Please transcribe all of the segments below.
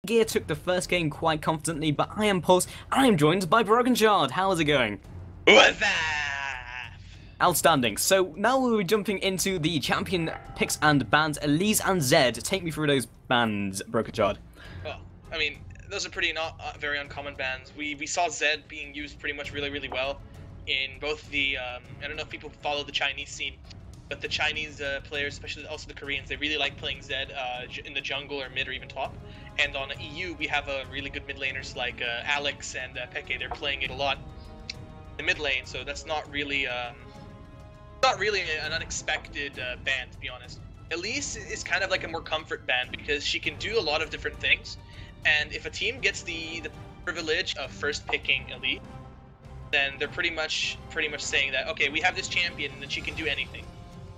GamingGear took the first game quite confidently, but I am Pulse, and I am joined by Broken Shard. How is it going? What's up? Outstanding. So now we're jumping into the champion picks and bans. Elise and Zed, take me through those bans, Broken Shard. Well, I mean, those are pretty not very uncommon bans. We saw Zed being used pretty much really well in both the, I don't know if people follow the Chinese scene, but the Chinese players, especially also the Koreans, they really like playing Zed in the jungle or mid or even top. And on EU, we have really good mid laners like Alex and Peke. They're playing it a lot in the mid lane, so that's not really an unexpected ban, to be honest. Elise is kind of like a more comfort ban because she can do a lot of different things, and if a team gets the privilege of first picking Elise, then they're pretty much saying that, okay, we have this champion and then she can do anything.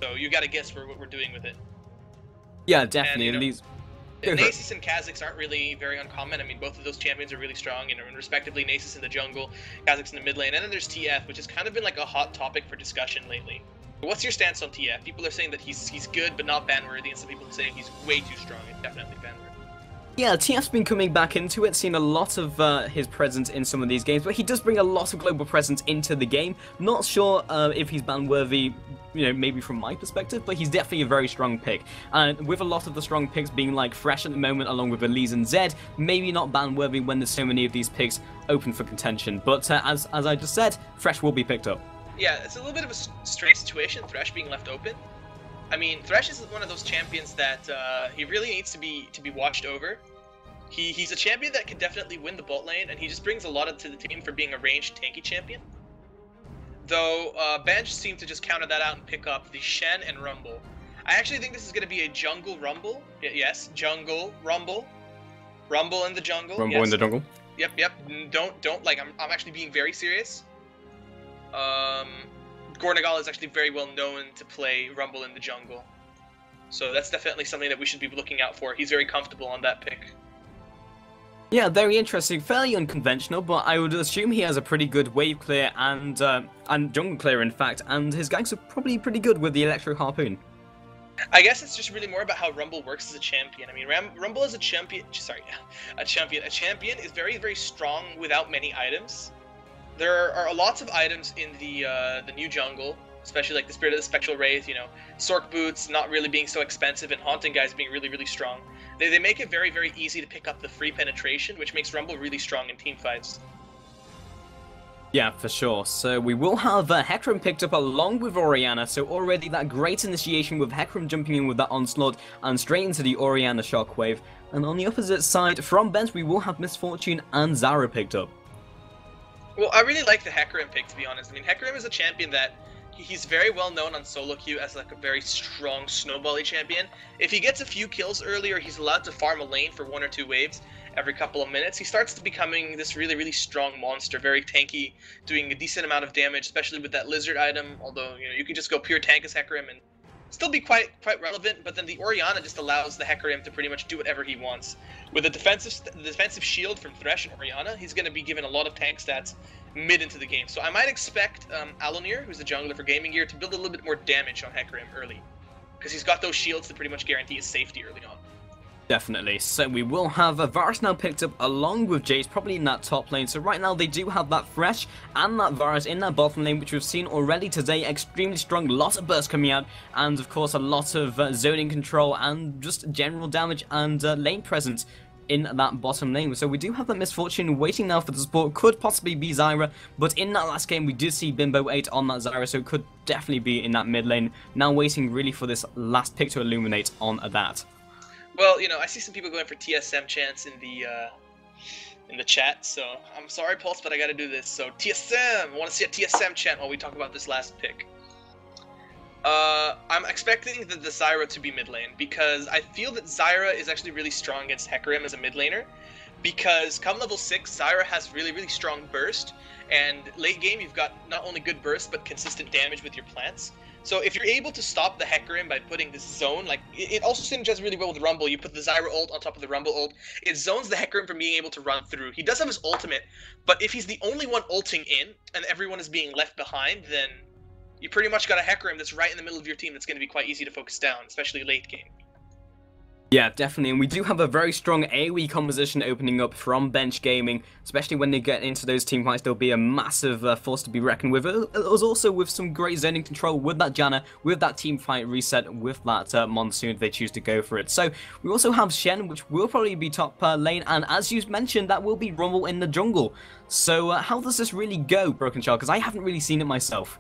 So you gotta guess what we're doing with it. Yeah, definitely. And, Elise. Nasus and Kha'Zix aren't really very uncommon. I mean, both of those champions are really strong, and respectively, Nasus in the jungle, Kha'Zix in the mid lane, and then there's TF, which has kind of been like a hot topic for discussion lately. What's your stance on TF? People are saying that he's good but not ban-worthy, and some people are saying he's way too strong and definitely ban-worthy. Yeah, TF's been coming back into it, seen a lot of his presence in some of these games, but he does bring a lot of global presence into the game. Not sure if he's ban-worthy, you know, maybe from my perspective, but he's definitely a very strong pick. And with a lot of the strong picks being like Fresh at the moment, along with Elise and Zed, maybe not ban-worthy when there's so many of these picks open for contention. But as I just said, Fresh will be picked up. Yeah, it's a little bit of a strange situation, Thresh being left open. I mean, Thresh is one of those champions that he really needs to be watched over. He's a champion that can definitely win the bot lane, and he just brings a lot to the team for being a ranged tanky champion. Though Bench seemed to just counter that out and pick up the Shen and Rumble. I actually think this is going to be a jungle Rumble. Yes, jungle Rumble. Rumble in the jungle. Rumble yes. in the jungle. Yep. Don't like. I'm actually being very serious. Gornagal is actually very well known to play Rumble in the jungle, so that's definitely something that we should be looking out for. He's very comfortable on that pick. Yeah, very interesting. Fairly unconventional, but I would assume he has a pretty good wave clear and jungle clear, in fact, and his ganks are probably pretty good with the Electro Harpoon. I guess it's just really more about how Rumble works as a champion. I mean, Rumble as a champion, a champion is very strong without many items. There are lots of items in the new jungle, especially like the Spirit of the Spectral Wraith, you know, Sork Boots not really being so expensive, and Haunting Guys being really strong. They make it very easy to pick up the free penetration, which makes Rumble really strong in team fights. Yeah, for sure. So we will have Hecarim picked up along with Orianna, so already that great initiation with Hecarim jumping in with that onslaught and straight into the Orianna shockwave. And on the opposite side, from bench, we will have Misfortune and Zara picked up. Well, I really like the Hecarim pick, to be honest. I mean, Hecarim is a champion that he's very well known on solo queue as like a very strong snowbally champion. If he gets a few kills early, or he's allowed to farm a lane for 1 or 2 waves every couple of minutes, he starts to becoming this really strong monster, very tanky, doing a decent amount of damage, especially with that lizard item. Although, you know, you can just go pure tank as Hecarim and still be quite relevant, but then the Orianna just allows the Hecarim to pretty much do whatever he wants. With the defensive shield from Thresh and Orianna, he's going to be given a lot of tank stats mid into the game. So I might expect Alonir, who's the jungler for GamingGear, to build a little bit more damage on Hecarim early, because he's got those shields to pretty much guarantee his safety early on. Definitely. So we will have Varus now picked up along with Jace, probably in that top lane. So right now they do have that Fresh and that Varus in that bottom lane, which we've seen already today. Extremely strong, lots of bursts coming out, and of course a lot of zoning control and just general damage and lane presence in that bottom lane. So we do have that Misfortune waiting now for the support. Could possibly be Zyra, but in that last game we did see Bimbo 8 on that Zyra, so it could definitely be in that mid lane. Now waiting really for this last pick to illuminate on that. Well, you know, I see some people going for TSM chants in the chat, so I'm sorry, Pulse, but I gotta do this. So TSM! I want to see a TSM chant while we talk about this last pick. I'm expecting the Zyra to be mid lane, because I feel that Zyra is actually really strong against Hecarim as a mid laner, because come level 6, Zyra has really strong burst, and late game you've got not only good burst, but consistent damage with your plants. So if you're able to stop the Hecarim by putting this zone, like, it also synergizes really well with Rumble. You put the Zyra ult on top of the Rumble ult, it zones the Hecarim from being able to run through. He does have his ultimate, but if he's the only one ulting in, and everyone is being left behind, then you pretty much got a Hecarim that's right in the middle of your team that's going to be quite easy to focus down, especially late game. Yeah, definitely, and we do have a very strong AoE composition opening up from Bench Gaming, especially when they get into those team fights. There'll be a massive force to be reckoned with. It was also with some great zoning control with that Janna, with that team fight reset, with that Monsoon if they choose to go for it. So we also have Shen, which will probably be top lane, and as you mentioned, that will be Rumble in the jungle. So how does this really go, Broken Child? Because I haven't really seen it myself.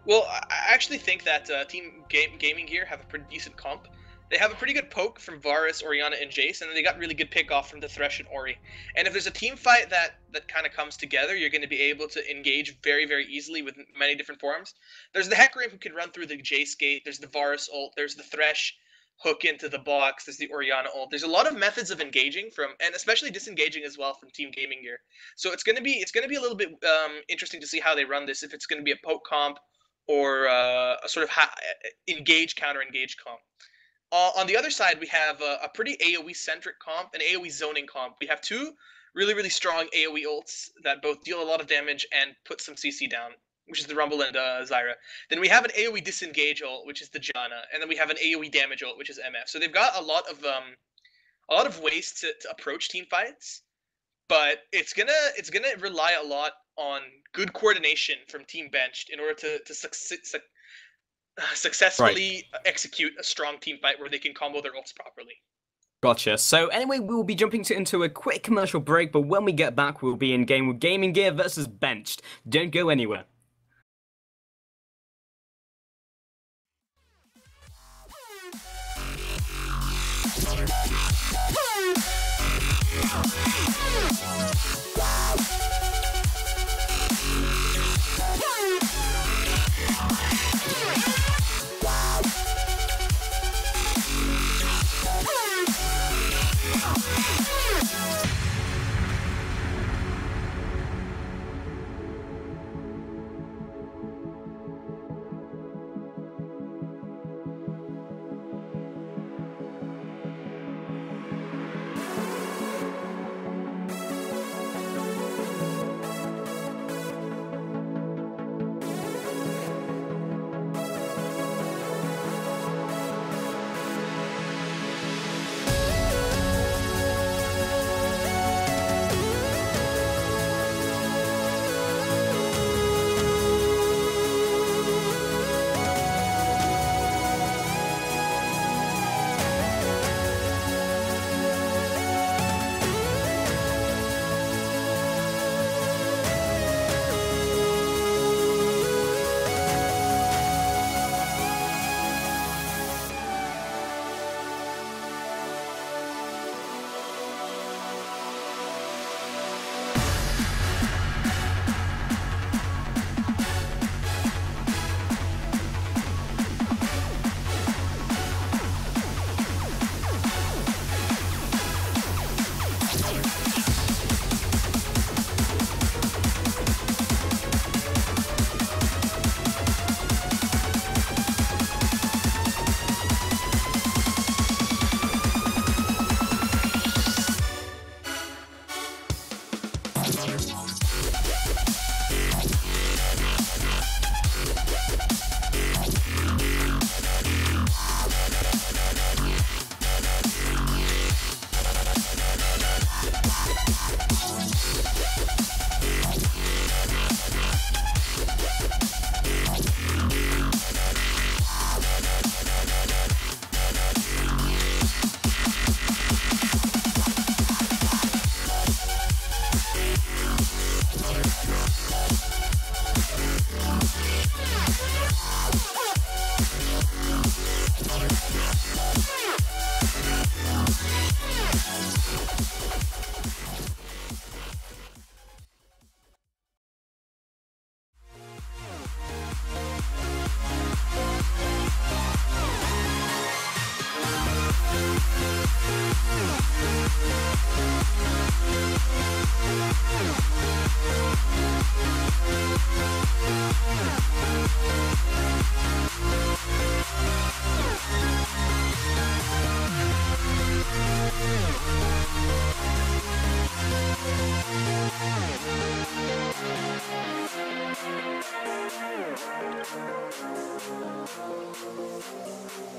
Well, I actually think that GamingGear have a pretty decent comp. They have a pretty good poke from Varus, Orianna, and Jace, and then they got really good pick off from the Thresh and Ori. And if there's a team fight that kind of comes together, you're going to be able to engage very, very easily with many different forms. There's the Hecarim who can run through the Jace gate. There's the Varus ult. There's the Thresh hook into the box. There's the Orianna ult. There's a lot of methods of engaging and especially disengaging as well from Team GamingGear. So it's going to be a little bit interesting to see how they run this. If it's going to be a poke comp or a sort of engage counter engage comp. On the other side, we have a pretty AoE-centric comp, an AoE zoning comp. We have two really, really strong AoE ults that both deal a lot of damage and put some CC down, which is the Rumble and Zyra. Then we have an AoE disengage ult, which is the Janna, and then we have an AoE damage ult, which is MF. So they've got a lot of ways to approach team fights, but it's gonna rely a lot on good coordination from Team Benched in order to successfully execute a strong team fight where they can combo their ults properly. Gotcha. So anyway, we'll be jumping into a quick commercial break, but when we get back, we'll be in game with GamingGear versus Benched. Don't go anywhere.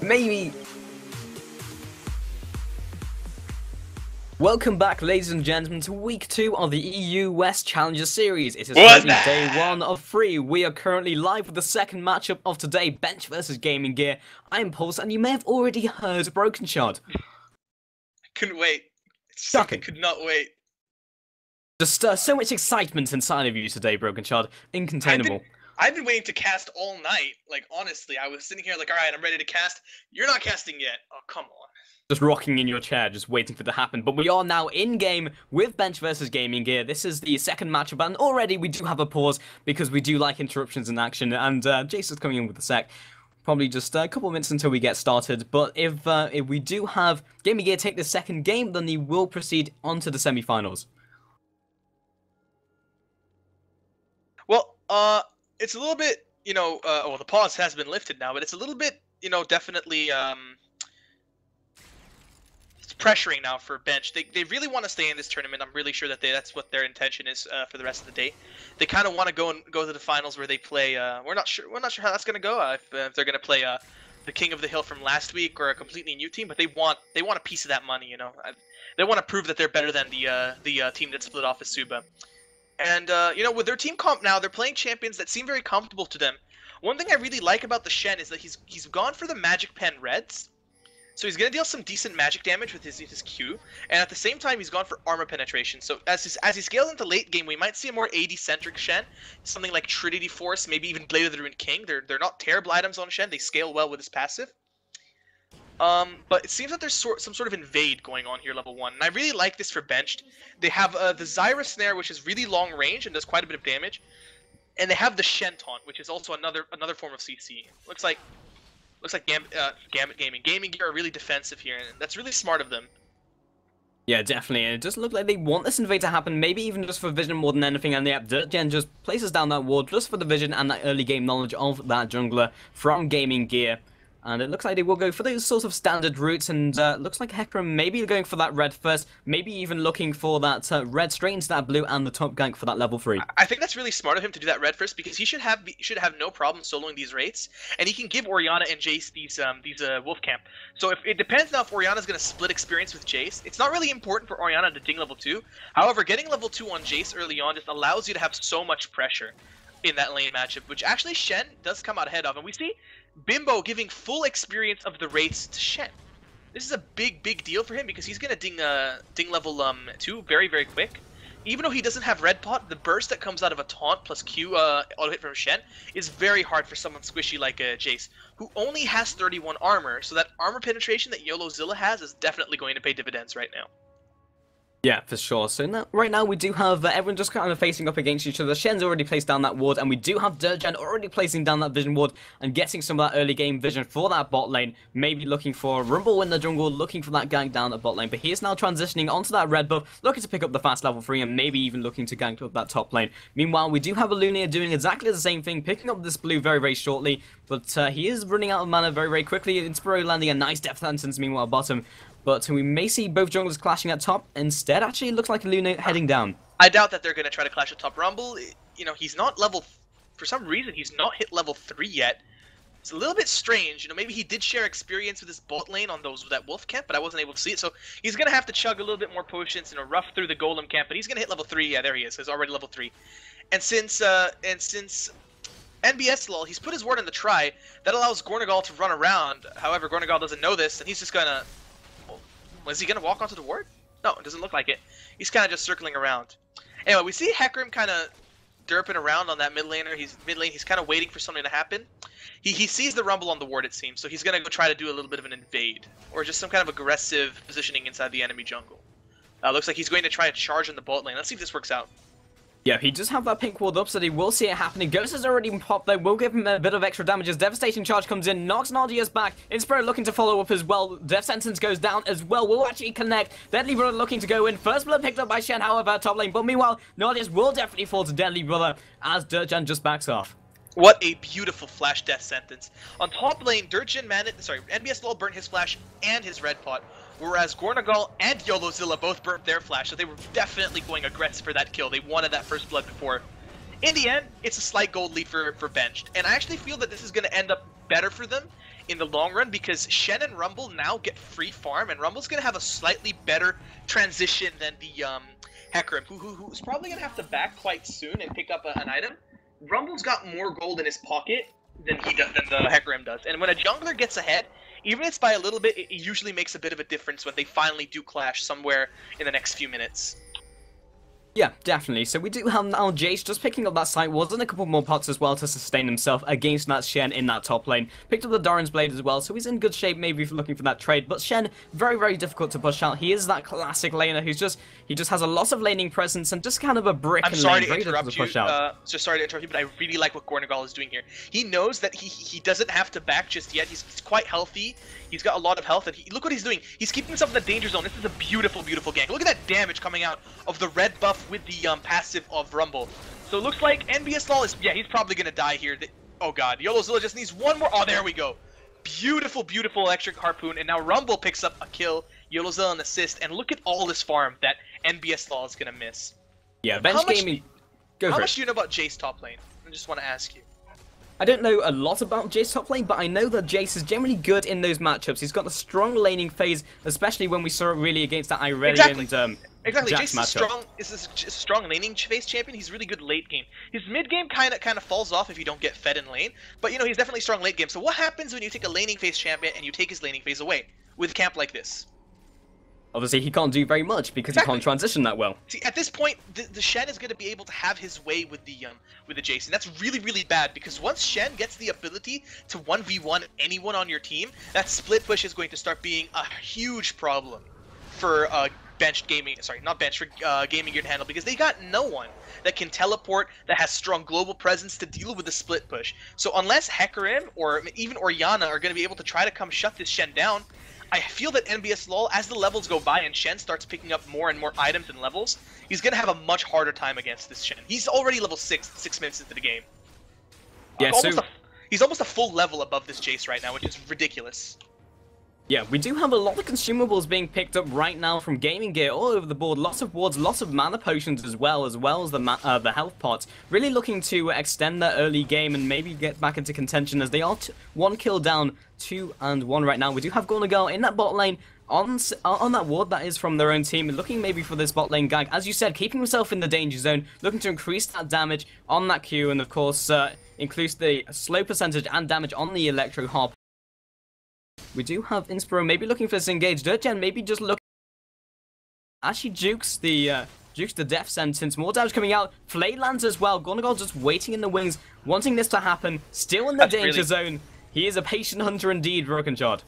Maybe Welcome back, ladies and gentlemen, to week 2 of the EU West Challenger Series. It is currently day 1 of 3. We are currently live with the second matchup of today, Bench versus GamingGear. I am Pulse, and you may have already heard Broken Shot. I couldn't wait. Simply could not wait. Just so much excitement inside of you today, Broken Shot. Incontainable. I've been waiting to cast all night. Like, honestly, I was sitting here like, alright, I'm ready to cast. You're not casting yet. Oh, come on. Just rocking in your chair, just waiting for it to happen. But we are now in-game with Bench versus GamingGear. This is the second matchup, and already we do have a pause because we do like interruptions in action, and Jason's coming in with a sec. Probably just a couple of minutes until we get started, but if we do have GamingGear take the second game, then he will proceed on to the semi-finals. Well, it's a little bit, you know, well, the pause has been lifted now, but it's a little bit, you know, definitely, it's pressuring now for Bench. They really want to stay in this tournament. I'm really sure that that's what their intention is for the rest of the day. They kind of want to go to the finals where they play. We're not sure how that's gonna go. If they're gonna play the King of the Hill from last week or a completely new team, but they want a piece of that money. You know, they want to prove that they're better than the team that split off as Suba. And you know, with their team comp now, they're playing champions that seem very comfortable to them. One thing I really like about the Shen is that he's gone for the Magic Pen Reds. So he's going to deal some decent magic damage with his Q, and at the same time he's gone for armor penetration. So as he scales into late game, we might see a more AD-centric Shen, something like Trinity Force, maybe even Blade of the Ruined King. They're not terrible items on Shen, they scale well with his passive. But it seems that there's some sort of invade going on here, level 1, and I really like this for Benched. They have the Zyra Snare, which is really long range and does quite a bit of damage, and they have the Shen Taunt, which is also another form of CC. Looks like GamingGear are really defensive here, and that's really smart of them. Yeah, definitely, and it does look like they want this invade to happen, maybe even just for vision more than anything, and DirtGen just places down that ward just for the vision and that early game knowledge of that jungler from GamingGear. And it looks like they will go for those sorts of standard routes, and looks like Hecarim maybe going for that red first, maybe even looking for that red straight into that blue and the top gank for that level 3. I think that's really smart of him to do that red first, because he should have no problem soloing these rates, and he can give Orianna and Jace these wolf camp. So if it depends now if Orianna's going to split experience with Jace. It's not really important for Orianna to ding level 2. However, getting level 2 on Jace early on just allows you to have so much pressure in that lane matchup, which actually Shen does come out ahead of, and we see Bimbo giving full experience of the rates to Shen. This is a big deal for him because he's gonna ding level 2 very quick. Even though he doesn't have red pot, the burst that comes out of a taunt plus Q auto hit from Shen is very hard for someone squishy like Jace, who only has 31 armor. So that armor penetration that YoloZilla has is definitely going to pay dividends right now. Yeah, for sure. So right now we do have everyone just kind of facing up against each other. Shen's already placed down that ward, and we do have DirtGen already placing down that vision ward and getting some of that early game vision for that bot lane. Maybe looking for Rumble in the jungle, looking for that gank down at bot lane. But he is now transitioning onto that red buff, looking to pick up the fast level 3 and maybe even looking to gank up that top lane. Meanwhile, we do have a Lunia doing exactly the same thing, picking up this blue very shortly. But he is running out of mana very quickly. Inspiro landing a nice death sentence meanwhile bottom. But we may see both junglers clashing at top. Instead, actually, it looks like Luna heading down. I doubt that they're going to try to clash at top. Rumble, you know, he's not level... For some reason, he's not hit level 3 yet. It's a little bit strange. You know, maybe he did share experience with his bot lane on that wolf camp, but I wasn't able to see it. So he's going to have to chug a little bit more potions, you know, rough through the golem camp. But he's going to hit level 3. Yeah, there he is. He's already level 3. And since NBS lol, he's put his ward in the try. That allows Gornagal to run around. However, Gornagal doesn't know this, and he's just going to... Was he going to walk onto the ward? No, it doesn't look like it. He's kind of just circling around. Anyway, we see Hecarim kind of derping around on that mid laner. He's kind of waiting for something to happen. He sees the rumble on the ward, it seems, so he's going to go try to do a little bit of an invade. Or just some kind of aggressive positioning inside the enemy jungle. Looks like he's going to try to charge in the bot lane. Let's see if this works out. Yeah, he does have that pink ward up, so he will see it happening. Ghost has already been popped there, will give him a bit of extra damage as Devastation Charge comes in, knocks Nardia's back. Inspiro looking to follow up as well. Death Sentence goes down as well, will actually connect. Deadly Brother looking to go in. First blood picked up by Shen, however, top lane. But meanwhile, Nardia's will definitely fall to Deadly Brother as DirtGen just backs off. What a beautiful flash death sentence. On top lane, NBS lol burnt his flash and his red pot, whereas Gornagal and YoloZilla both burnt their flash, so they were definitely going aggressive for that kill. They wanted that first blood before. In the end, it's a slight gold lead for Benched, and I actually feel that this is going to end up better for them in the long run because Shen and Rumble now get free farm, and Rumble's gonna have a slightly better transition than the Hecarim, who's probably gonna have to back quite soon and pick up an item. Rumble's got more gold in his pocket than the Hecarim does, and when a jungler gets ahead, even if it's by a little bit, it usually makes a bit of a difference when they finally do clash somewhere in the next few minutes. Yeah, definitely. So we do have now Jace just picking up that side wards and a couple more pots as well to sustain himself against that Shen in that top lane. Picked up the Doran's Blade as well, so he's in good shape maybe for looking for that trade. But Shen, very, very difficult to push out. He is that classic laner who's he just has a lot of laning presence and just kind of a brick I'm in sorry lane. to interrupt you. Just sorry to interrupt you, but I really like what Gornagal is doing here. He knows that he doesn't have to back just yet. He's quite healthy. He's got a lot of health, and look what he's doing. He's keeping himself in the danger zone. This is a beautiful, beautiful gank. Look at that damage coming out of the red buff with the passive of Rumble. So it looks like NBS Law is, yeah, he's probably gonna die here. Oh god, YOLOZilla just needs one more. Oh, there we go. Beautiful, beautiful electric harpoon, and now Rumble picks up a kill. YOLOZilla an assist, and look at all this farm that NBS Law is gonna miss. Yeah, bench gaming. How much do you know about Jace top lane? I just want to ask you. I don't know a lot about Jace top lane, but I know that Jace is generally good in those matchups. He's got a strong laning phase, especially when we saw it really against that Irelia and Exactly, Jax Jace is a strong laning phase champion. He's really good late game. His mid game kind of falls off if you don't get fed in lane, but you know he's definitely strong late game. So what happens when you take a laning phase champion and you take his laning phase away with a camp like this? Obviously, he can't do very much because he can't transition that well. See, at this point, the Shen is going to be able to have his way with the Jace, and that's really, really bad because once Shen gets the ability to 1v1 anyone on your team, that split push is going to start being a huge problem for benched gaming. Sorry, not benched, for GamingGear to handle, because they got no one that can teleport, that has strong global presence to deal with the split push. So unless Hecarim or even Orianna are going to be able to try to come shut this Shen down, I feel that NBS LoL, as the levels go by and Shen starts picking up more and more items and levels, he's going to have a much harder time against this Shen. He's already level 6 minutes into the game. Yeah, he's almost a full level above this Jace right now, which is ridiculous. Yeah, we do have a lot of consumables being picked up right now from GamingGear all over the board. Lots of wards, lots of mana potions as well as the health pots. Really looking to extend their early game and maybe get back into contention as they are 1 kill down, 2-1 right now. We do have Gornagal in that bot lane on that ward that is from their own team, looking maybe for this bot lane gag. As you said, keeping himself in the danger zone, looking to increase that damage on that Q and of course increase the slow percentage and damage on the electro hop. We do have Inspiro maybe looking for this engage. Dirtgen maybe just look. Actually jukes the death sentence. More damage coming out. Flay lands as well. Gornagal just waiting in the wings, wanting this to happen. Still in the danger zone. He is a patient hunter indeed, Broken Shard.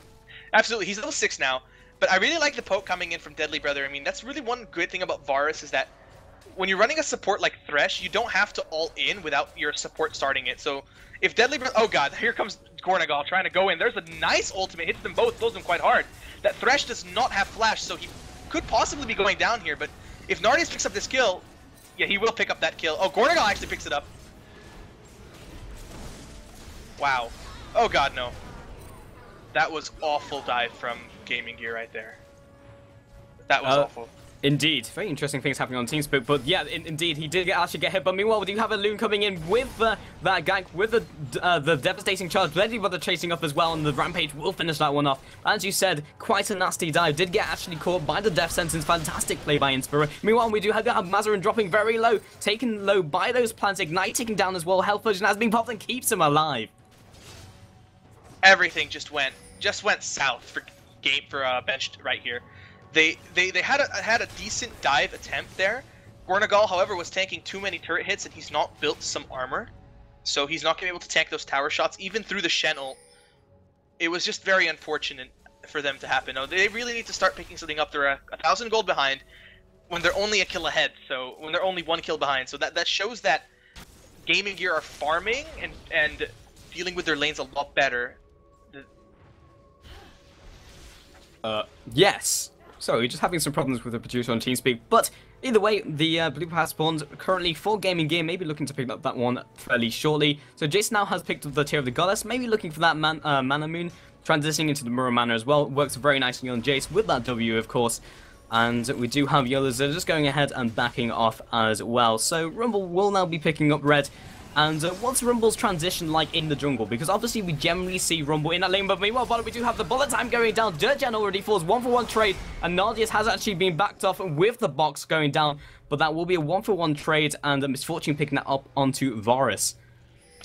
Absolutely, he's level 6 now. But I really like the poke coming in from Deadly Brother. I mean, that's really one good thing about Varus is that when you're running a support like Thresh, you don't have to all in without your support starting it. So if Deadly Brother... Oh god, here comes Gornagal trying to go in. There's a nice ultimate, hits them both, blows them quite hard. That Thresh does not have flash, so he could possibly be going down here, but if Nardius picks up this kill, yeah, he will pick up that kill. Oh, Gornagal actually picks it up. Wow. Oh god, no. That was awful dive from GamingGear right there. That was awful. Indeed, very interesting things happening on TeamSpeak, but yeah, indeed, he did actually get hit. But meanwhile, we do have a Loon coming in with that gank, with the devastating charge. Deadly Brother chasing up as well, and the Rampage will finish that one off. As you said, quite a nasty dive. Did get actually caught by the death sentence. Fantastic play by Inspiro. Meanwhile, we do have Mazarin dropping very low, taken low by those plants. Ignite taking down as well. Health Potion has been popped and keeps him alive. Everything just went south for benched right here. They had a decent dive attempt there. Gornagal, however, was tanking too many turret hits, and he's not built some armor, so he's not going to be able to tank those tower shots, even through the Shen ult. It was just very unfortunate for them to happen. No, they really need to start picking something up. They're 1,000 gold behind when they're only a kill ahead, so when they're only 1 kill behind. So that shows that GamingGear are farming and dealing with their lanes a lot better. Yes. So we're just having some problems with the producer on TeamSpeak, but either way, the blue pass spawns currently for GamingGear, maybe looking to pick up that one fairly shortly. So Jace now has picked up the Tear of the Goddess, maybe looking for that Mana Moon, transitioning into the Mirror Mana as well. Works very nicely on Jace with that W, of course. And we do have YOLOZilla just going ahead and backing off as well. So Rumble will now be picking up red. And what's Rumble's transition like in the jungle? Because obviously we generally see Rumble in that lane, but meanwhile, bottom we do have the bullet time going down. Dirtgen already falls 1-for-1 trade, and Nardius has actually been backed off with the box going down, but that will be a 1-for-1 trade, and Misfortune picking that up onto Varus.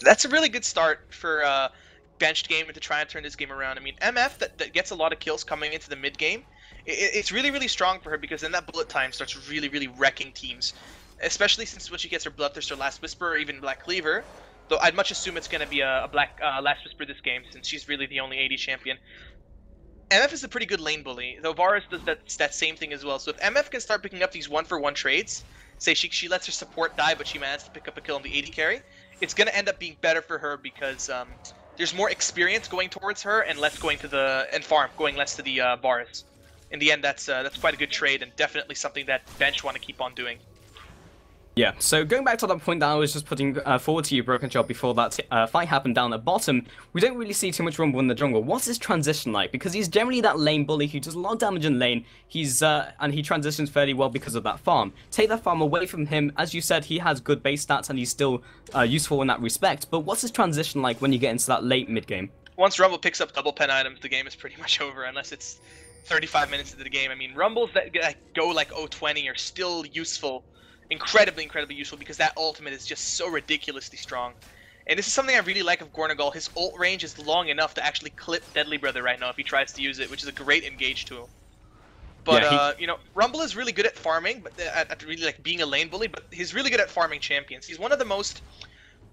That's a really good start for benched gamer to try and turn this game around. I mean, MF that gets a lot of kills coming into the mid game, it's really, really strong for her, because then that bullet time starts really, really wrecking teams. Especially since when she gets her Bloodthirster Last Whisper or even Black Cleaver. Though I'd much assume it's going to be a Black Last Whisper this game, since she's really the only AD champion. MF is a pretty good lane bully, though Varus does that same thing as well. So if MF can start picking up these 1-for-1 trades, say she lets her support die, but she manages to pick up a kill on the AD carry, it's going to end up being better for her, because there's more experience going towards her and less going to the farm, going less to the Varus. In the end, that's quite a good trade, and definitely something that bench want to keep on doing. Yeah, so going back to that point that I was just putting forward to you, Broken Job, before that fight happened down at bottom, we don't really see too much Rumble in the jungle. What's his transition like? Because he's generally that lane bully who does a lot of damage in lane, and he transitions fairly well because of that farm. Take that farm away from him, as you said, he has good base stats and he's still useful in that respect, but what's his transition like when you get into that late mid-game? Once Rumble picks up double pen items, the game is pretty much over, unless it's 35 minutes into the game. I mean, Rumbles that go like 0-20 are still useful. Incredibly useful, because that ultimate is just so ridiculously strong. And this is something I really like of Gornagal. His ult range is long enough to actually clip Deadly Brother right now if he tries to use it, which is a great engage tool. But, yeah, you know, Rumble is really good at farming, but at really like being a lane bully, but he's really good at farming champions. He's one of the most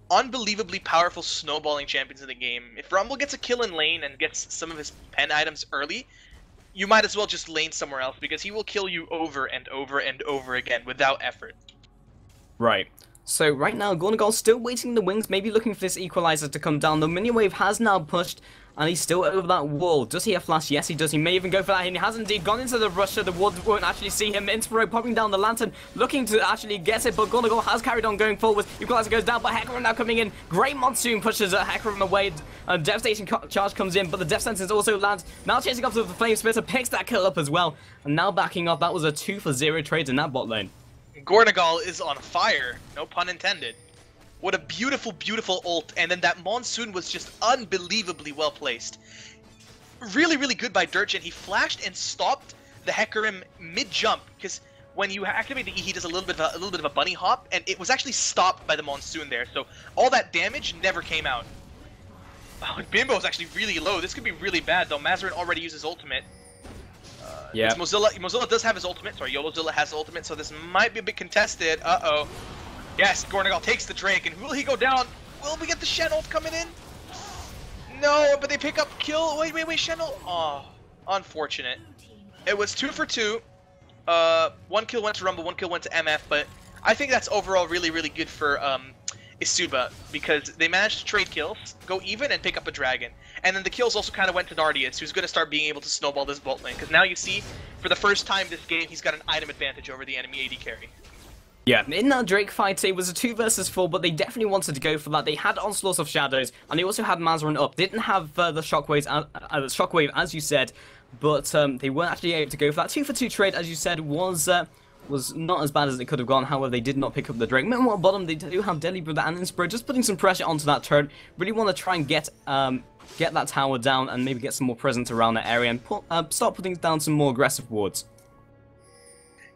unbelievably powerful snowballing champions in the game. If Rumble gets a kill in lane and gets some of his pen items early, you might as well just lane somewhere else, because he will kill you over and over and over again without effort. Right. So right now, Gornagal's still waiting in the wings, maybe looking for this equalizer to come down. The minion wave has now pushed, and he's still over that wall. Does he have flash? Yes, he does. He may even go for that, and he has indeed gone into the rush, so the ward won't actually see him. Inspiro popping down the lantern, looking to actually get it, but Gornagal has carried on going forward. Equalizer goes down, but Hecarim now coming in. Great Monsoon pushes Hecarim away. Devastation charge comes in, but the Death Sentence also lands. Now chasing up to the Flame Splitter, picks that kill up as well, and now backing off. That was a 2-for-0 trade in that bot lane. Gornagal is on fire, no pun intended. What a beautiful, beautiful ult, and then that Monsoon was just unbelievably well placed. Really, really good by Dirtgen. He flashed and stopped the Hecarim mid-jump, because when you activate the E, he does a little bit of a bunny hop, and it was actually stopped by the Monsoon there, so all that damage never came out. Oh, Bimbo is actually really low. This could be really bad, though. Mazarin already used his ultimate. Yeah. Mozilla does have his ultimate. Sorry, YoloZilla has ultimate, so this might be a bit contested. Uh-oh. Yes, Gornagal takes the Drake, and will he go down? Will we get the Shen ult coming in? No, but they pick up kill. Wait, Shen ult. Oh, unfortunate. It was 2 for 2. 1 kill went to Rumble, 1 kill went to MF, but I think that's overall really, really good for Isuba, because they managed to trade kills, go even, and pick up a dragon. And then the kills also kind of went to Nardius, who's going to start being able to snowball this bot lane, because now you see, for the first time this game, he's got an item advantage over the enemy AD carry. Yeah, in that Drake fight, it was a 2 versus 4, but they definitely wanted to go for that. They had Onslaught of Shadows, and they also had Mazarin up. Didn't have the Shockwave, as you said, but they weren't actually able to go for that. 2-for-2 trade, as you said, was not as bad as it could have gone. However, they did not pick up the Drake. Meanwhile, bottom, they do have Deadly Brother and Inspiro, just putting some pressure onto that turret. Really want to try and get that tower down and maybe get some more presence around that area and start putting down some more aggressive wards.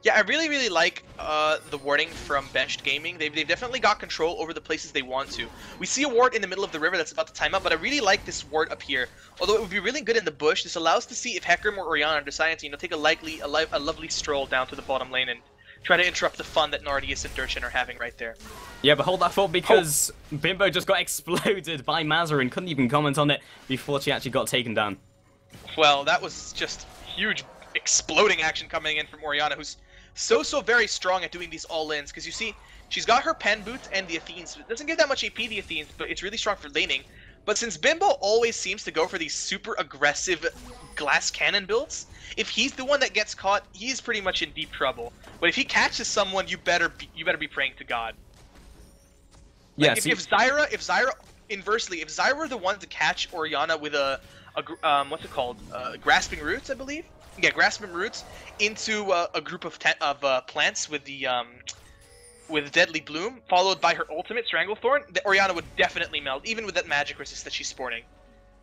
Yeah, I really, really like the warding from Benched Gaming. They've definitely got control over the places they want to. We see a ward in the middle of the river that's about to time up, but I really like this ward up here. Although it would be really good in the bush, this allows us to see if Hecarim or Orianna decide to, take a lovely stroll down to the bottom lane and try to interrupt the fun that Nardius and Dirtgen are having right there. Yeah, but hold that thought, because Bimbo just got exploded by Mazarin. Couldn't even comment on it before she actually got taken down. Well, that was just huge exploding action coming in from Orianna, who's so very strong at doing these all-ins, because you see, she's got her pen boots and the Athenes. It doesn't give that much AP, the Athenes, but it's really strong for laning. But since Bimbo always seems to go for these super aggressive glass cannon builds, if he's the one that gets caught, he's pretty much in deep trouble. But if he catches someone, you better be praying to God. Like, yeah, if Zyra, inversely, if Zyra were the one to catch Orianna with a what's it called? Grasping Roots, I believe. Yeah, Grasping Roots into a group of plants with the with Deadly Bloom, followed by her ultimate Stranglethorn, the Orianna would definitely melt, even with that magic resist that she's sporting.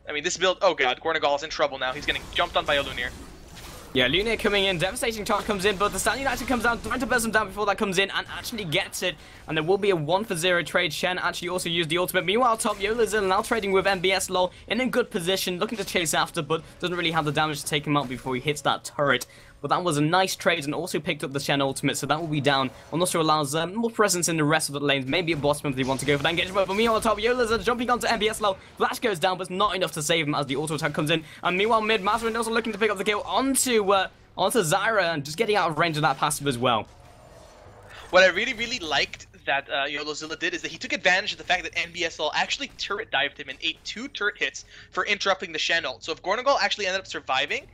I mean, this build... Oh god, Gornagal is in trouble now. He's getting jumped on by Olunir. Yeah, Lunir coming in, devastating charge comes in, but the Stand United comes down, trying to burst him down before that comes in, and actually gets it. And there will be a 1-for-0 trade. Shen actually also used the ultimate. Meanwhile, top Yola's now trading with MBS LOL in a good position, looking to chase after, but doesn't really have the damage to take him out before he hits that turret. But that was a nice trade, and also picked up the Shen ultimate, so that will be down. And also allows more presence in the rest of the lanes, maybe a bottom if they want to go for that engagement. But meanwhile, top Yola's jumping onto MBS LOL. Flash goes down, but it's not enough to save him as the auto attack comes in. And meanwhile, mid, Mazarin also looking to pick up the kill onto Zyra, and just getting out of range of that passive as well. What I really liked that Yolozilla did is that he took advantage of the fact that NBSL actually turret dived him and ate 2 turret hits for interrupting the Shen ult. So if Gornagal actually ended up surviving,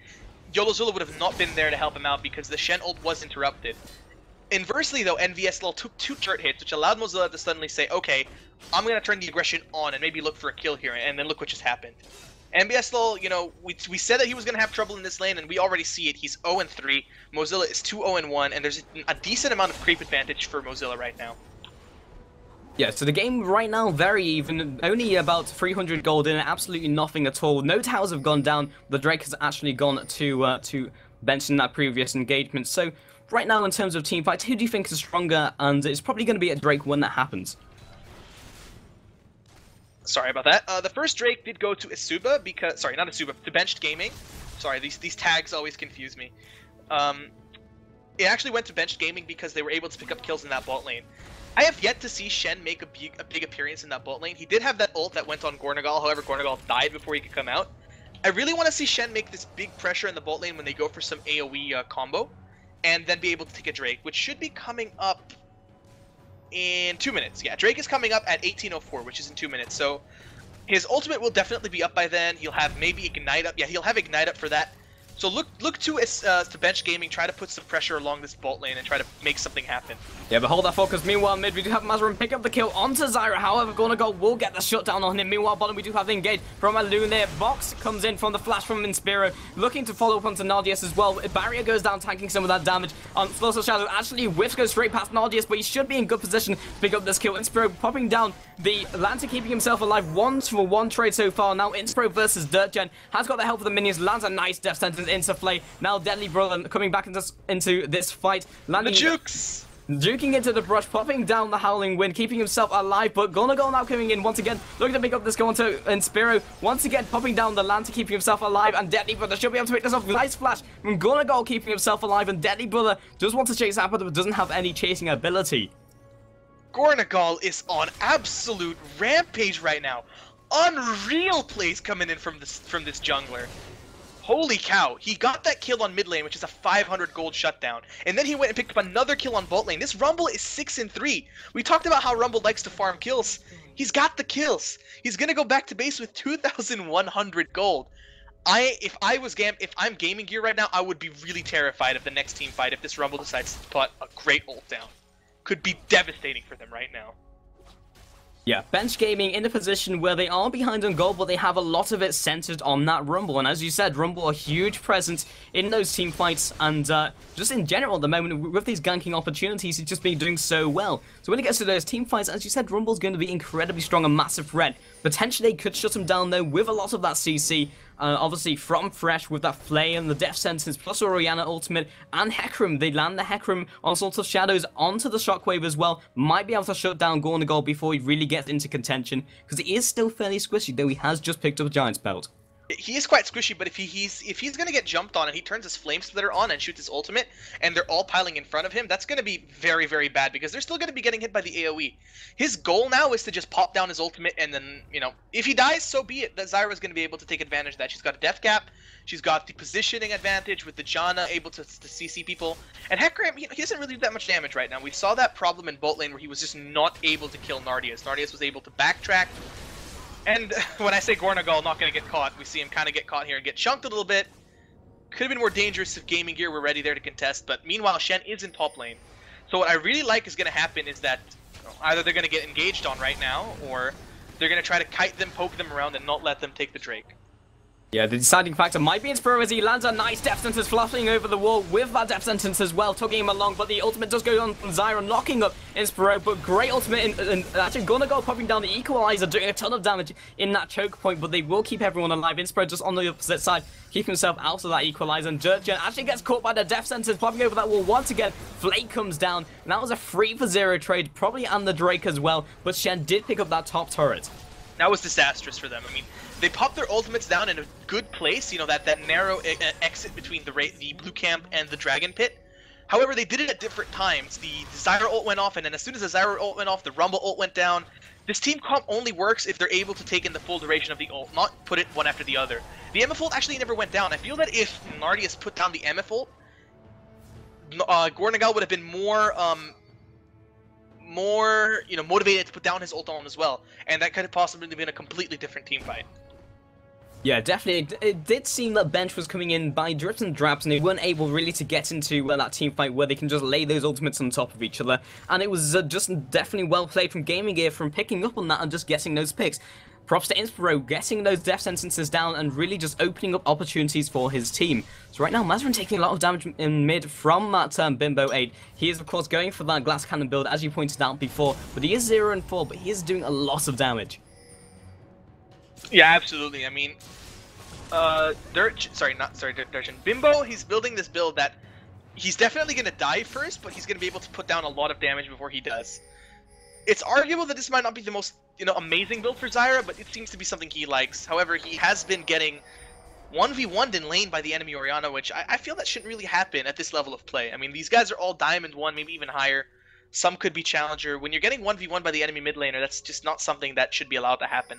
Yolozilla would have not been there to help him out because the Shen ult was interrupted. Inversely though, NVSL took 2 turret hits, which allowed Mozilla to suddenly say, okay, I'm going to turn the aggression on and maybe look for a kill here, and then look what just happened. NBSL, you know, we said that he was going to have trouble in this lane, and we already see it. He's 0-3, Mozilla is 2-0-1, and there's a decent amount of creep advantage for Mozilla right now. Yeah, so the game right now, very even, only about 300 gold in, absolutely nothing at all. No towers have gone down, the Drake has actually gone to bench in that previous engagement. So right now in terms of team fights, who do you think is stronger? And it's probably going to be a Drake when that happens. Sorry about that. The first Drake did go to Isuba because... Sorry, not Isuba, to Benched Gaming. Sorry, these tags always confuse me. It actually went to Benched Gaming because they were able to pick up kills in that bot lane. I have yet to see Shen make a big appearance in that bot lane. He did have that ult that went on Gornagal, however Gornagal died before he could come out. I really want to see Shen make this big pressure in the bot lane when they go for some AoE combo, and then be able to take a Drake, which should be coming up in 2 minutes. Yeah, Drake is coming up at 18:04, which is in 2 minutes. So his ultimate will definitely be up by then. He'll have maybe Ignite up. Yeah, he'll have Ignite up for that. So look to Bench Gaming, try to put some pressure along this bot lane and try to make something happen. Yeah, but hold that focus. Meanwhile, mid, we do have Mazarin pick up the kill onto Zyra. However, Gornagal will get the shutdown on him. Meanwhile, bottom, we do have the engage from Alunir. Box comes in from the flash from Inspiro, looking to follow up onto Nardius as well. Barrier goes down, tanking some of that damage on Social Shadow. Actually, Whiffs goes straight past Nardius, but he should be in good position to pick up this kill. Inspiro popping down the Lantern, keeping himself alive. 1-for-1 trade so far. Now, Inspiro versus Dirtgen has got the help of the minions. Lands a nice death sentence into Flay. Now, Deadly Brother coming back into this fight. Landing the jukes! Juking into the brush, popping down the Howling Wind, keeping himself alive, but Gornagal now coming in once again, looking to pick up this go onto Inspiro, once again popping down the Lantern, keeping himself alive, and Deadly Brother should be able to pick this off. Nice flash from Gornagal, keeping himself alive, and Deadly Brother just wants to chase after, but doesn't have any chasing ability. Gornagal is on absolute rampage right now. Unreal plays coming in from this jungler. Holy cow, he got that kill on mid lane, which is a 500 gold shutdown. And then he went and picked up another kill on bot lane. This Rumble is 6-3. We talked about how Rumble likes to farm kills. He's got the kills. He's gonna go back to base with 2,100 gold. If I'm GamingGear right now, I would be really terrified of the next team fight if this Rumble decides to put a great ult down. Could be devastating for them right now. Yeah, Bench Gaming in a position where they are behind on gold, but they have a lot of it centered on that Rumble. And as you said, Rumble a huge presence in those team fights, and just in general at the moment, with these ganking opportunities, he's just been doing so well. So when it gets to those team fights, as you said, Rumble's going to be incredibly strong, a massive threat. Potentially they could shut him down though with a lot of that CC. Obviously from Fresh with that Flay and the Death Sentence plus Orianna ultimate and Hecarim. They land the Hecarim on Salt of Shadows onto the Shockwave as well. Might be able to shut down Gornagal before he really gets into contention, because he is still fairly squishy, though he has just picked up a Giant's Belt. He is quite squishy, but if he's gonna get jumped on and he turns his Flame Splitter on and shoots his ultimate, and they're all piling in front of him, that's gonna be very, very bad, because they're still gonna be getting hit by the AoE. His goal now is to just pop down his ultimate, and then, you know, if he dies, so be it. That Zyra's gonna be able to take advantage of that. She's got a death cap, she's got the positioning advantage with the Janna able to CC people, and Hecarim, he doesn't really do that much damage right now. We saw that problem in bot lane where he was just not able to kill Nardius. Nardius was able to backtrack. And when I say Gornagal not going to get caught, we see him kind of get caught here and get chunked a little bit. Could have been more dangerous if GamingGear were ready there to contest, but meanwhile Shen is in top lane. So what I really like is going to happen is that either they're going to get engaged on right now, or they're going to try to kite them, poke them around, and not let them take the Drake. Yeah, the deciding factor might be Inspiro as he lands a nice Death Sentence fluffing over the wall with that Death Sentence as well, tugging him along, but the ultimate does go on from Zyra, knocking up Inspiro, but great ultimate, and actually gonna go popping down the Equalizer, doing a ton of damage in that choke point, but they will keep everyone alive. Inspiro just on the opposite side, keep himself out of that Equalizer, and Jurgen actually gets caught by the Death Sentence, popping over that wall once again. Flake comes down, and that was a 3-for-0 trade, probably and the Drake as well, but Shen did pick up that top turret. That was disastrous for them. I mean, they popped their ultimates down in a good place, you know, that narrow exit between the blue camp and the dragon pit. However, they did it at different times. The Zyra ult went off, and then as soon as the Zyra ult went off, the Rumble ult went down. This team comp only works if they're able to take in the full duration of the ult, not put it one after the other. The MF ult actually never went down. I feel that if Nardius put down the MF ult, Gornagal would have been more, you know, motivated to put down his ult on as well, and that could have possibly been a completely different team fight. Yeah, definitely. It did seem that Bench was coming in by drips and drabs, and they weren't able really to get into that team fight where they can just lay those ultimates on top of each other. And it was just definitely well played from GamingGear from picking up on that and just getting those picks. Props to Inspiro, getting those death sentences down and really just opening up opportunities for his team. So right now, Mazrin taking a lot of damage in mid from that Bimbo 8. He is, of course, going for that glass cannon build, as you pointed out before, but he is 0-4, but he is doing a lot of damage. Yeah, absolutely. I mean, Bimbo, he's building this build that he's definitely going to die first, but he's going to be able to put down a lot of damage before he does. It's arguable that this might not be the most, you know, amazing build for Zyra, but it seems to be something he likes. However, he has been getting 1v1'd in lane by the enemy Orianna, which I feel that shouldn't really happen at this level of play. I mean, these guys are all Diamond 1, maybe even higher. Some could be Challenger. When you're getting 1v1 by the enemy mid laner, that's just not something that should be allowed to happen.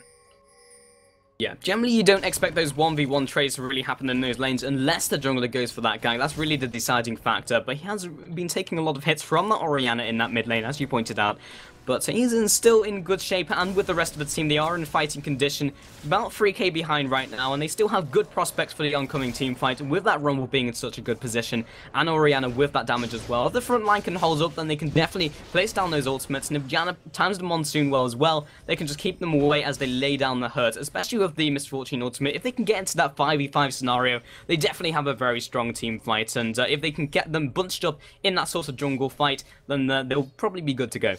Yeah, generally you don't expect those 1v1 trades to really happen in those lanes unless the jungler goes for that gank. That's really the deciding factor, but he has been taking a lot of hits from the Orianna in that mid lane, as you pointed out. But he's still in good shape, and with the rest of the team, they are in fighting condition. About 3k behind right now, and they still have good prospects for the oncoming team fight, with that Rumble being in such a good position, and Orianna with that damage as well. If the front line can hold up, then they can definitely place down those ultimates, and if Janna times the Monsoon well as well, they can just keep them away as they lay down the hurt, especially with the Misfortune ultimate. If they can get into that 5v5 scenario, they definitely have a very strong team fight, and if they can get them bunched up in that sort of jungle fight, then they'll probably be good to go.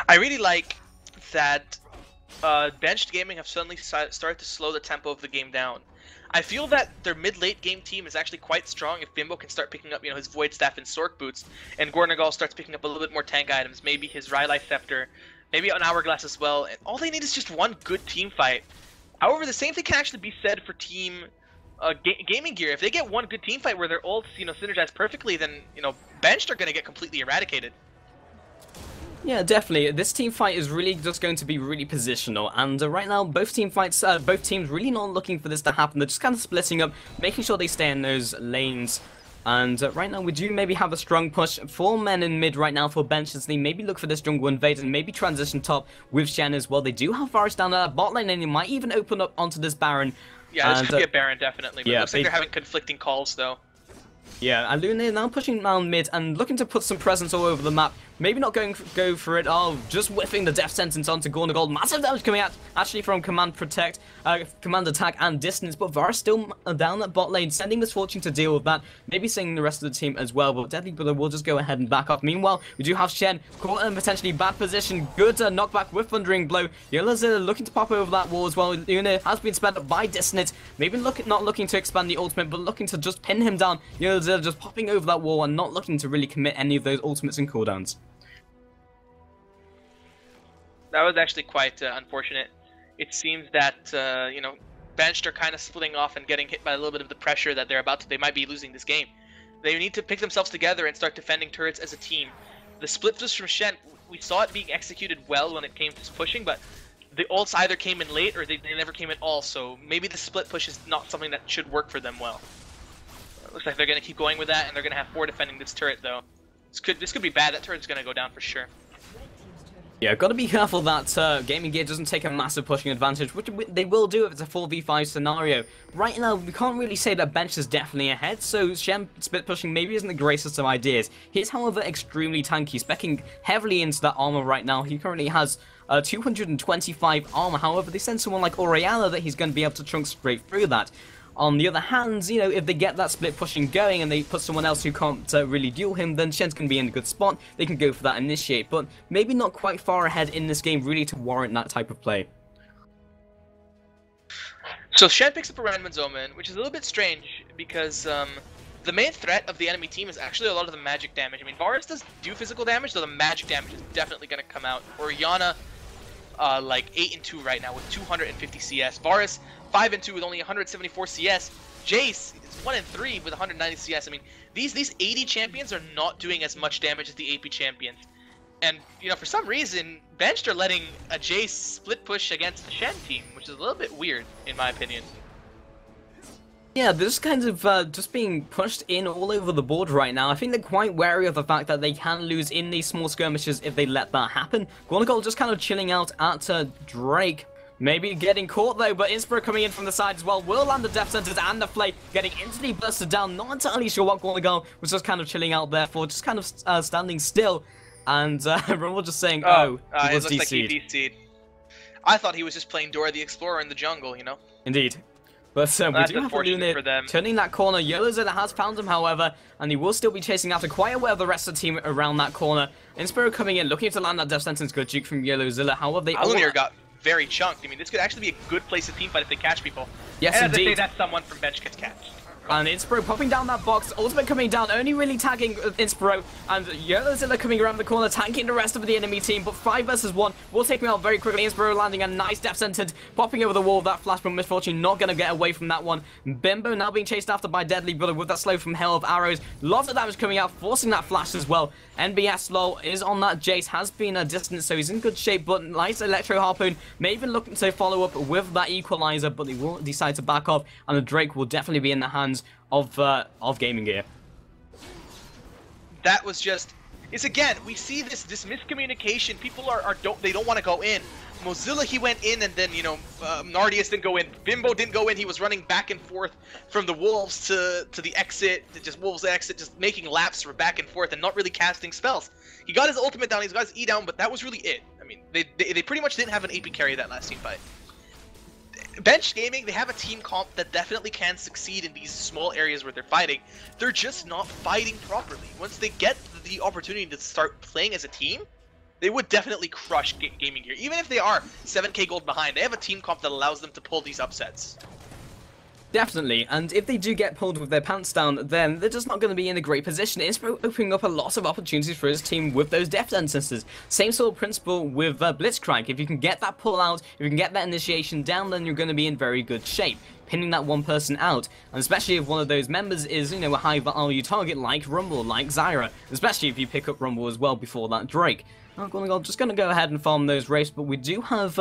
I really like that Benched Gaming have suddenly started to slow the tempo of the game down. I feel that their mid-late game team is actually quite strong if Bimbo can start picking up, you know, his Void Staff and Sork Boots, and Gornagal starts picking up a little bit more tank items, maybe his Rylai Scepter, maybe an Hourglass as well, and all they need is just one good team fight. However, the same thing can actually be said for team GamingGear. If they get one good team fight where their ults, you know, synergize perfectly, then, you know, Benched are going to get completely eradicated. Yeah, definitely. This team fight is really just going to be really positional, and right now both teams really not looking for this to happen. They're just kind of splitting up, making sure they stay in those lanes. And right now we do maybe have a strong push for men in mid right now for Bench as they maybe look for this jungle invade and maybe transition top with Shen as well. They do have Varus down at bot lane, and he might even open up onto this Baron. Yeah, this could be a Baron definitely, but yeah, it looks like they're having conflicting calls though. Yeah, and Luna now pushing down mid and looking to put some presence all over the map. Maybe not go for it. Oh, just whiffing the death sentence onto Gornagal. Massive damage coming out actually from Command Protect, Command Attack and Distance. But Varus still down that bot lane, sending Misfortune to deal with that. Maybe seeing the rest of the team as well. But Deadly Brother will just go ahead and back off. Meanwhile, we do have Shen caught in a potentially bad position. Good knockback with Thundering Blow. Yola's looking to pop over that wall as well. Luna has been sped up by Dissonant. Maybe not looking to expand the ultimate, but looking to just pin him down. Yola's just popping over that wall and not looking to really commit any of those ultimates and cooldowns. That was actually quite unfortunate. It seems that you know, Benched are kind of splitting off and getting hit by a little bit of the pressure that they might be losing this game. They need to pick themselves together and start defending turrets as a team. The split push from Shen, we saw it being executed well when it came to pushing, but the ults either came in late or they never came at all. So maybe the split push is not something that should work for them well. It looks like they're going to keep going with that, and they're going to have 4 defending this turret though. This could be bad. That turret's going to go down for sure. Yeah, gotta be careful that GamingGear doesn't take a massive pushing advantage, which they will do if it's a 4v5 scenario. Right now, we can't really say that Bench is definitely ahead, so Shen split pushing maybe isn't the greatest of ideas. He's, however, extremely tanky, speccing heavily into that armor right now. He currently has 225 armor, however, they send someone like Oriana that he's going to be able to chunk straight through that. On the other hand, you know, if they get that split pushing going and they put someone else who can't really duel him, then Shen's going to be in a good spot. They can go for that initiate, but maybe not quite far ahead in this game really to warrant that type of play. So Shen picks up a Randman's Omen, which is a little bit strange because the main threat of the enemy team is actually a lot of the magic damage. I mean, Varus does do physical damage, though the magic damage is definitely going to come out. Oriana, like 8-2 right now with 250 CS. Varus 5-2 with only 174 CS. Jace is 1-3 with 190 CS. I mean, these AD champions are not doing as much damage as the AP champions. And, you know, for some reason, Benched are letting a Jace split push against the Shen team, which is a little bit weird, in my opinion. Yeah, they're just kind of just being pushed in all over the board right now. I think they're quite wary of the fact that they can lose in these small skirmishes if they let that happen. Gornagol just kind of chilling out at Drake. Maybe getting caught though, but Inspiro coming in from the side as well will land the Death Sentence and the Flay getting instantly bursted down. Not entirely sure what Gornagol was just kind of chilling out there for, just kind of standing still. And Rumble just saying, oh, he was it looks DC'd. like he DC'd. I thought he was just playing Dora the Explorer in the jungle, you know? Indeed. But we do have Luna turning that corner. YOLOZilla has found him, however, and he will still be chasing after, quite aware of the rest of the team around that corner. Inspiro coming in, looking to land that Death Sentence. Good juke from YOLOZilla. However, they all got very chunked. I mean, this could actually be a good place to teamfight if they catch people. Yes, and indeed. As I say, that's someone from Bench gets catched. And Inspiro popping down that box, Ultimate coming down, only really tagging Inspiro, and YOLOZilla coming around the corner, tanking the rest of the enemy team, but 5 versus 1 will take me out very quickly. Inspiro landing a nice Death Sentence, popping over the wall, that flash from Misfortune, not going to get away from that one. Bimbo now being chased after by Deadly Brother with that slow from Hell of Arrows, lots of damage coming out, forcing that flash as well. NBS low is on that Jace, has been a distance, so he's in good shape, but nice Electro Harpoon, may even looking to follow up with that Equalizer, but they will decide to back off, and the Drake will definitely be in the hands of GamingGear. That was just... It's again, we see this miscommunication. People they don't want to go in. Mozilla, he went in, and then, you know, Nardius didn't go in. Bimbo didn't go in. He was running back and forth from the Wolves to the exit, just Wolves exit, just making laps for back and forth and not really casting spells. He got his ultimate down, he's got his E down, but that was really it. I mean, they pretty much didn't have an AP carry that last team fight. Bench Gaming, they have a team comp that definitely can succeed in these small areas where they're fighting. They're just not fighting properly. Once they get the opportunity to start playing as a team, they would definitely crush GamingGear. Even if they are 7k gold behind, they have a team comp that allows them to pull these upsets. Definitely, and if they do get pulled with their pants down, then they're just not going to be in a great position. It's opening up a lot of opportunities for his team with those Death Sentences. Same sort of principle with Blitzcrank. If you can get that pull out, if you can get that initiation down, then you're going to be in very good shape. Pinning that one person out, and especially if one of those members is, you know, a high value target like Rumble, like Zyra, especially if you pick up Rumble as well before that Drake. I'm just going to go ahead and farm those Wraiths, but we do have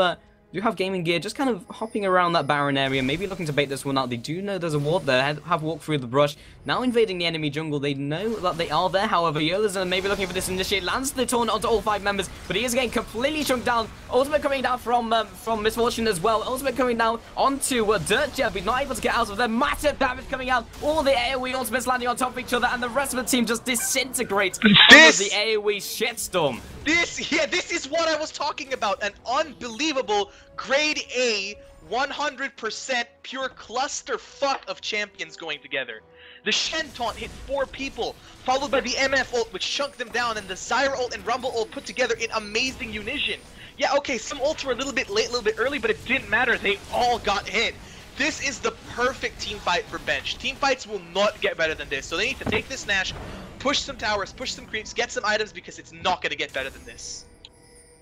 GamingGear just kind of hopping around that Baron area, maybe looking to bait this one out. They do know there's a ward there, have walked through the brush. Now invading the enemy jungle, they know that they are there. However, YOLOZilla maybe looking for this initiate, lands the taunt onto all 5 members, but he is getting completely shrunk down. Ultimate coming down from Misfortune as well. Ultimate coming down onto Dirt Jeb. He's not able to get out of there. Massive damage coming out. All the AoE ultimates landing on top of each other, and the rest of the team just disintegrates under the AoE shitstorm. This is what I was talking about. An unbelievable grade A 100% pure clusterfuck of champions going together. The Shen taunt hit 4 people, followed by the MF ult, which chunked them down, and the Zyra ult and Rumble ult put together in amazing unison. Yeah, okay, some ults were a little bit late, a little bit early, but it didn't matter. They all got hit. This is the perfect team fight for Bench. Team fights will not get better than this, so they need to take this Nash, push some towers, push some creeps, get some items, because it's not going to get better than this.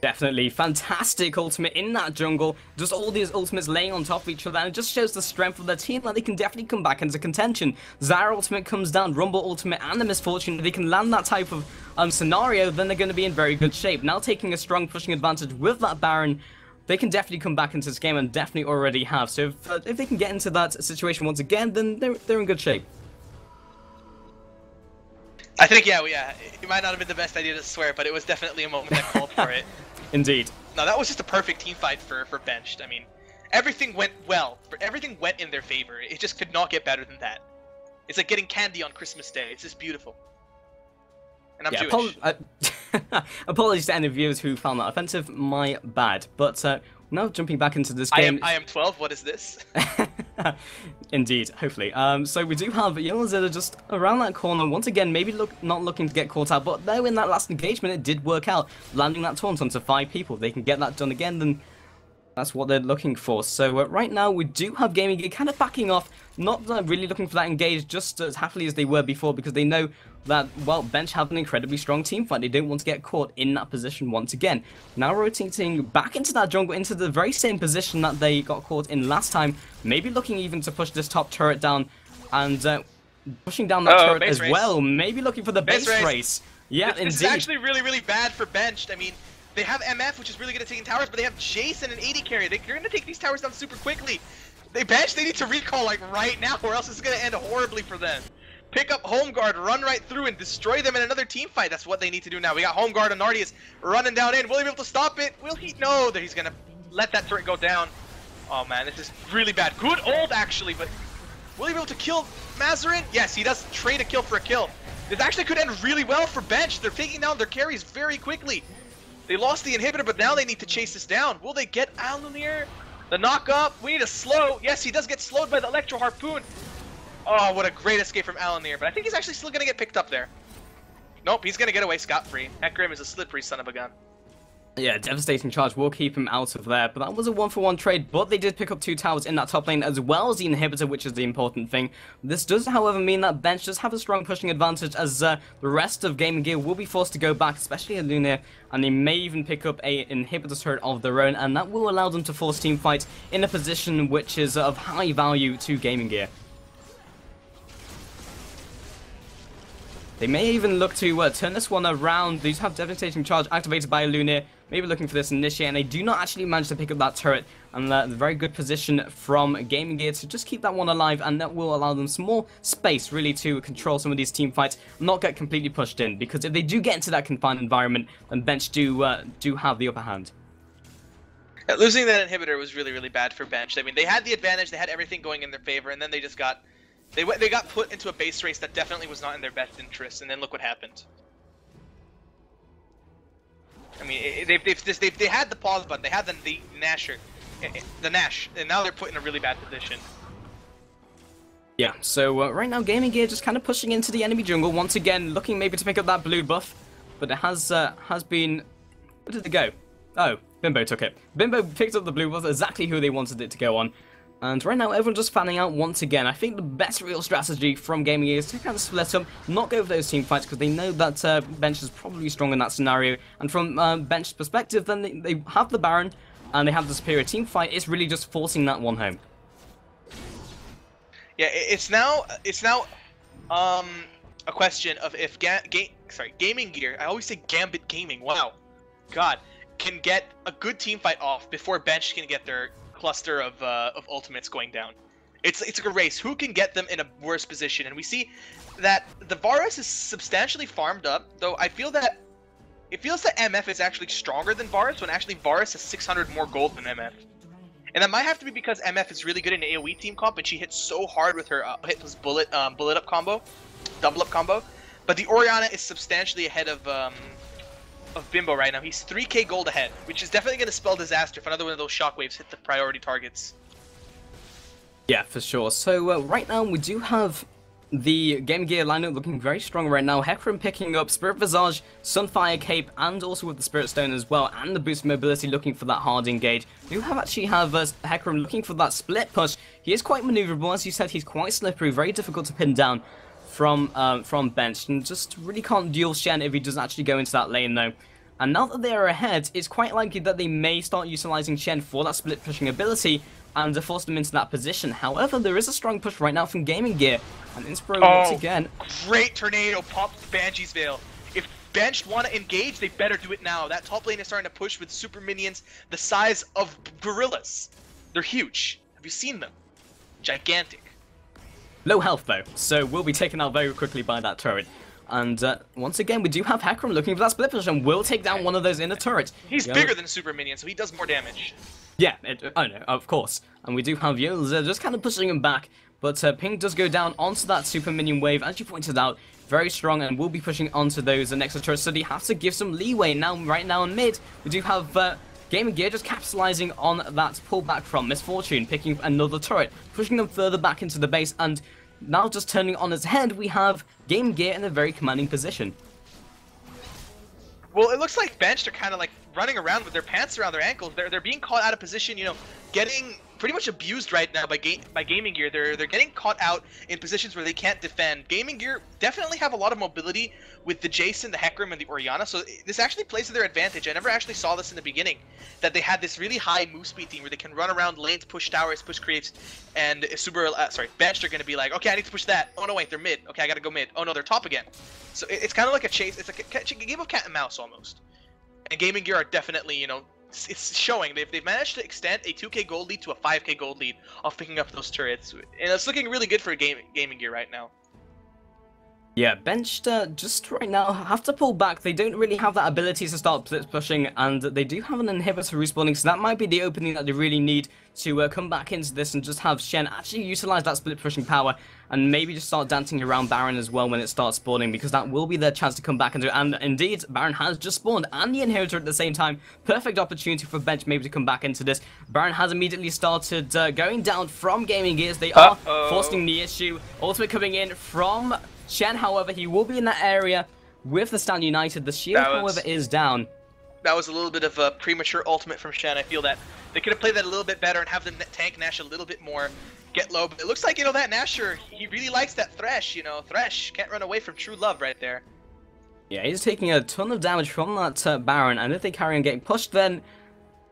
Definitely. Fantastic ultimate in that jungle. Just all these ultimates laying on top of each other, and it just shows the strength of their team that they can definitely come back into contention. Zyra ultimate comes down, Rumble ultimate, and the Misfortune. If they can land that type of scenario, then they're going to be in very good shape. Now taking a strong pushing advantage with that Baron, they can definitely come back into this game, and definitely already have. So if they can get into that situation once again, then they're in good shape. I think, yeah, it might not have been the best idea to swear, but it was definitely a moment that called for it. Indeed. No, that was just a perfect team fight for Benched. I mean, everything went well. Everything went in their favor. It just could not get better than that. It's like getting candy on Christmas Day. It's just beautiful. And I'm Jewish. Apologies to any viewers who found that offensive. My bad. But now jumping back into this game. I am 12. What is this? Indeed, hopefully. So we do have Yellowzilla just around that corner once again. Maybe not looking to get caught out, but though in that last engagement it did work out, landing that taunt onto 5 people. They can get that done again, then that's what they're looking for. So right now we do have GamingGear kind of backing off, not really looking for that engage just as happily as they were before, because they know that, well, Bench have an incredibly strong team fight. They don't want to get caught in that position once again. Now rotating back into that jungle, into the very same position that they got caught in last time, maybe looking even to push this top turret down, and pushing down that turret as well, maybe looking for the base race. Yeah, indeed. This is actually really, really bad for Benched. I mean, they have MF, which is really good at taking towers, but they have Jason and 80 carry. They're going to take these towers down super quickly. They need to recall like right now, or else it's going to end horribly for them. Pick up Home Guard, run right through, and destroy them in another team fight. That's what they need to do now. We got Home Guard and Nardius running down in. Will he be able to stop it? Will he? No, he's going to let that turret go down. Oh man, this is really bad. Good ult actually, but will he be able to kill Mazarin? Yes, he does trade a kill for a kill. This actually could end really well for Bench. They're taking down their carries very quickly. They lost the inhibitor, but now they need to chase this down. Will they get Alunir? The knock up. We need a slow. Yes, he does get slowed by the Electro Harpoon. Oh, what a great escape from Alunir. But I think he's actually still going to get picked up there. Nope, he's going to get away scot-free. Hecarim is a slippery son of a gun. Yeah, devastating charge will keep him out of there, but that was a 1-for-1 trade, but they did pick up 2 towers in that top lane as well as the inhibitor, which is the important thing. This does, however, mean that Bench does have a strong pushing advantage, as the rest of GamingGear will be forced to go back, especially Alunir, and they may even pick up a inhibitor turret of their own, and that will allow them to force team fight in a position which is of high value to GamingGear. They may even look to turn this one around. These have devastating charge activated by Alunir. Maybe looking for this initiate, and they do not actually manage to pick up that turret. And the very good position from GamingGear to just keep that one alive, and that will allow them some more space, really, to control some of these team fights, not get completely pushed in. Because if they do get into that confined environment, then Bench do have the upper hand. Losing that inhibitor was really, really bad for Bench. I mean, they had the advantage, they had everything going in their favor, and then they just got... They got put into a base race that definitely was not in their best interest, and then look what happened. I mean, they had the pause button, they had the Nash, and now they're put in a really bad position. Yeah, so right now GamingGear just kind of pushing into the enemy jungle once again, looking maybe to pick up that blue buff, but it has been... Where did it go? Oh, Bimbo took it. Bimbo picked up the blue buff, exactly who they wanted it to go on. And right now, everyone's just fanning out once again. I think the best real strategy from GamingGear is to kind of split up, not go for those team fights, because they know that Bench is probably strong in that scenario. And from Bench's perspective, then they have the Baron, and they have the superior team fight. It's really just forcing that one home. Yeah, it's now a question of if GamingGear, I always say Gambit Gaming, wow, God, can get a good team fight off before Bench can get their cluster of ultimates going down. It's like a race. Who can get them in a worse position? And we see that the Varus is substantially farmed up, though I feel that it feels that MF is actually stronger than Varus, when actually Varus has 600 more gold than MF. And that might have to be because MF is really good in AoE team comp, and she hits so hard with her hitless bullet up combo, double up combo. But the Orianna is substantially ahead of Bimbo right now. He's 3k gold ahead, which is definitely going to spell disaster if another one of those shockwaves hit the priority targets. Yeah, for sure. So right now we do have the GamingGear lineup looking very strong right now. Hecarim picking up Spirit Visage, Sunfire Cape, and also with the Spirit Stone as well, and the boost mobility looking for that hard engage. We do actually have Hecarim looking for that split push. He is quite maneuverable, as you said. He's quite slippery, very difficult to pin down from Bench, and just really can't duel Shen if he doesn't actually go into that lane though. And now that they are ahead, it's quite likely that they may start utilizing Shen for that split pushing ability and force them into that position. However, there is a strong push right now from GamingGear, and Inspiro once again. Great tornado pops Banshee's Veil. If Bench want to engage, they better do it now. That top lane is starting to push with super minions the size of gorillas. They're huge. Have you seen them? Gigantic. Low health though, so we'll be taken out very quickly by that turret. And once again, we do have Hecarim looking for that split push and will take down one of those inner turrets. He's bigger than Super Minion, so he does more damage. Yeah, I know, of course. And we do have Yolza just kind of pushing him back. But Ping does go down onto that Super Minion wave, as you pointed out. Very strong, and will be pushing onto those next turrets, so they have to give some leeway. Now, right now in mid, we do have GamingGear just capitalizing on that pullback from Misfortune, picking another turret, pushing them further back into the base, and now just turning on its head, we have GamingGear in a very commanding position. Well, it looks like Benched are kind of like running around with their pants around their ankles. They're being caught out of position, you know, getting pretty much abused right now by GamingGear. They're getting caught out in positions where they can't defend. GamingGear definitely have a lot of mobility with the Jason, the Hecarim, and the Orianna, so this actually plays to their advantage. I never actually saw this in the beginning, that they had this really high move speed team where they can run around lanes, push towers, push creeps, and Benched are going to be like, okay, I need to push that. Oh no, wait, they're mid. Okay, I got to go mid. Oh no, they're top again. So it's kind of like a chase. It's like a game of cat and mouse almost. And GamingGear are definitely, you know, it's showing. They've managed to extend a 2k gold lead to a 5k gold lead off picking up those turrets. And it's looking really good for GamingGear right now. Yeah, Benched just right now have to pull back. They don't really have that ability to start blitz pushing, and they do have an inhibitor respawning, so that might be the opening that they really need to come back into this and just have Shen actually utilize that split pushing power and maybe just start dancing around Baron as well when it starts spawning, because that will be their chance to come back and do it. And indeed, Baron has just spawned and the inhibitor at the same time. Perfect opportunity for Bench maybe to come back into this. Baron has immediately started going down from GamingGear. They are forcing the issue. Ultimate coming in from Shen, however, he will be in that area with the Stand United. The shield, however, is down. That was a little bit of a premature ultimate from Shen. I feel that they could have played that a little bit better and have them tank Nash a little bit more, get low. But it looks like, you know, that Nasher, he really likes that Thresh, you know. Thresh can't run away from true love right there. Yeah, he's taking a ton of damage from that Baron, and if they carry on getting pushed, then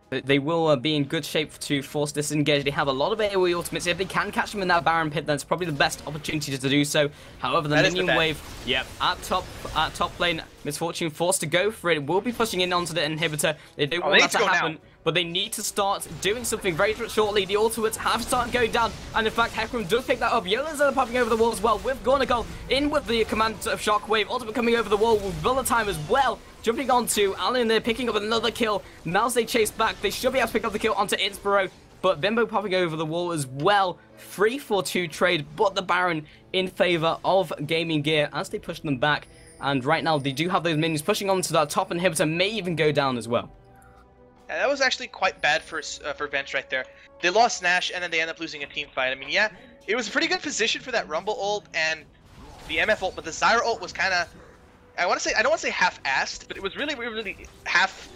they will be in good shape to force disengage. They have a lot of AoE ultimates. If they can catch them in that Baron pit, then it's probably the best opportunity to do so. However, the minion wave, yep, at top lane, Misfortune forced to go for it. Will be pushing in onto the inhibitor. They don't want that to happen, now. But they need to start doing something very shortly. The ultimates have started going down, and in fact, Hecarim does pick that up. Yolas are popping over the wall as well, with Gornagal in with the command of Shockwave. Ultimate coming over the wall with Villatime as well. Jumping onto Alan, they're picking up another kill. Now as they chase back, they should be able to pick up the kill onto Inspiro, but Bimbo popping over the wall as well. 3-4-2 trade, but the Baron in favor of GamingGear as they push them back. And right now, they do have those minions pushing onto that top inhibitor, may even go down as well. Yeah, that was actually quite bad for Bench right there. They lost Nash, and then they end up losing a team fight. I mean, yeah, it was a pretty good position for that Rumble ult and the MF ult, but the Zyra ult was kind of, I don't want to say half-assed, but it was really half